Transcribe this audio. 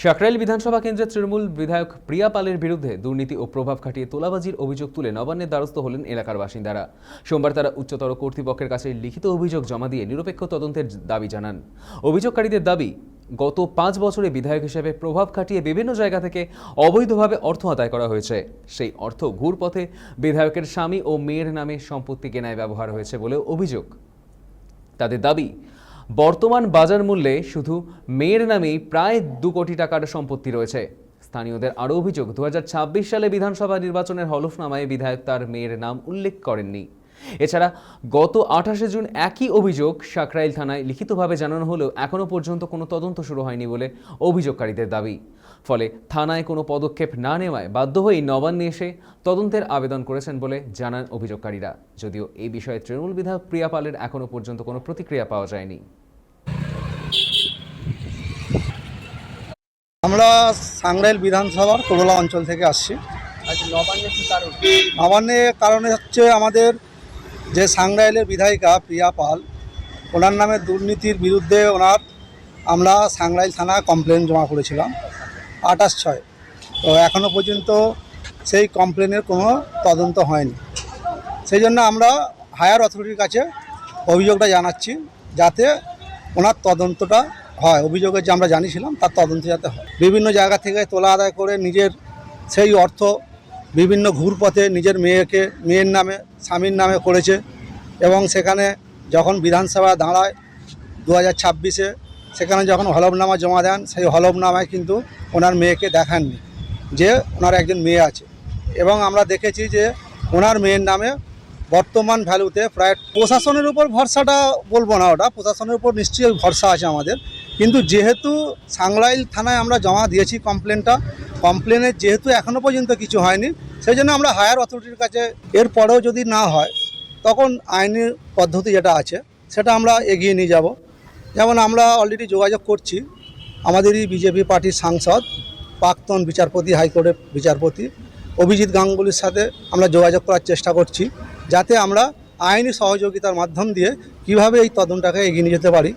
সাকরাইল বিধানসভা কেন্দ্রের তৃণমূল বিধায়ক প্রিয়া পালের বিরুদ্ধে দুর্নীতি ও প্রভাব খাটিয়ে তোলাবাজির অভিযোগ তুলে নবান্নের দ্বারস্থ হলেন এলাকার বাসিন্দারা। সোমবার তারা উচ্চতর কর্তৃপক্ষের কাছে লিখিত অভিযোগ জমা দিয়ে নিরপেক্ষ তদন্তের দাবি জানান। অভিযোগকারীদের দাবি, গত 5 বছরে বিধায়ক হিসেবে প্রভাব খাটিয়ে বিভিন্ন জায়গা থেকে অবৈধভাবে অর্থ আদায় করা হয়েছে। সেই অর্থ ঘুরপথে বিধায়কের স্বামী ও মেয়ের নামে সম্পত্তি কেনায় ব্যবহার হয়েছে বলেও অভিযোগ। তাদের দাবি, বর্তমান বাজার মূল্যে শুধু মেয়ের নামেই প্রায় 2 কোটি টাকার সম্পত্তি রয়েছে। স্থানীয়দের আরও অভিযোগ, 2026 সালে বিধানসভা নির্বাচনের হলফনামায় বিধায়ক তার মেয়ের নাম উল্লেখ করেননি। এছাড়া গত 28 জুন একই অভিযোগ সাকরাইল থানায় লিখিতভাবে জানানো হলেও এখনও পর্যন্ত কোনো তদন্ত শুরু হয়নি বলে অভিযোগকারীদের দাবি। ফলে থানায় কোনো পদক্ষেপ না নেওয়ায় বাধ্য হয়েই নবান্নে এসে তদন্তের আবেদন করেছেন বলে জানান অভিযোগকারীরা। যদিও এই বিষয়ে তৃণমূল বিধায়ক প্রিয়া পালের এখনও পর্যন্ত কোনো প্রতিক্রিয়া পাওয়া যায়নি। আমরা সাংরাইল বিধানসভার করোলা অঞ্চল থেকে আসছি। নবান্নে কারণে হচ্ছে আমাদের যে সাংরাইলের বিধায়িকা প্রিয়া পাল, ওনার নামে দুর্নীতির বিরুদ্ধে আমরা সাংরাইল থানায় কমপ্লেন জমা করেছিলাম 28/6। তো এখনও পর্যন্ত সেই কমপ্লেনের কোনো তদন্ত হয়নি। সেই জন্য আমরা হায়ার অথরিটির কাছে অভিযোগটা জানাচ্ছি, যাতে ওনার তদন্তটা হয়। অভিযোগের যে আমরা জানিয়েছিলাম তার তদন্ত যাতে হয়। বিভিন্ন জায়গা থেকে তোলা আদায় করে নিজের সেই অর্থ বিভিন্ন ঘুরপথে নিজের মেয়ের নামে, স্বামীর নামে করেছে। এবং সেখানে যখন বিধানসভা দাঁড়ায় 2026-এ, সেখানে যখন হলফনামা জমা দেন, সেই হলফনামায় কিন্তু ওনার মেয়েকে দেখাননি যে ওনার একজন মেয়ে আছে। এবং আমরা দেখেছি যে ওনার মেয়ের নামে বর্তমান ভ্যালুতে প্রায়, প্রশাসনের উপর ভরসাটা বলবো না, ওটা প্রশাসনের উপর নিশ্চয়ই ভরসা আছে আমাদের। কিন্তু যেহেতু সাংরাইল থানায় আমরা জমা দিয়েছি কমপ্লেনের যেহেতু এখনও পর্যন্ত কিছু হয়নি, সেই জন্য আমরা হায়ার অথরিটির কাছে, এরপরেও যদি না হয় তখন আইনি পদ্ধতি যেটা আছে সেটা আমরা এগিয়ে নিয়ে যাব। যেমন আমরা অলরেডি যোগাযোগ করছি আমাদেরই বিজেপি পার্টির সাংসদ, প্রাক্তন বিচারপতি, হাইকোর্টের বিচারপতি অভিজিৎ গাঙ্গুলির সাথে আমরা যোগাযোগ করার চেষ্টা করছি, যাতে আমরা আইনি সহযোগিতার মাধ্যম দিয়ে কিভাবে এই তদন্তটাকে এগিয়ে নিয়ে যেতে পারি।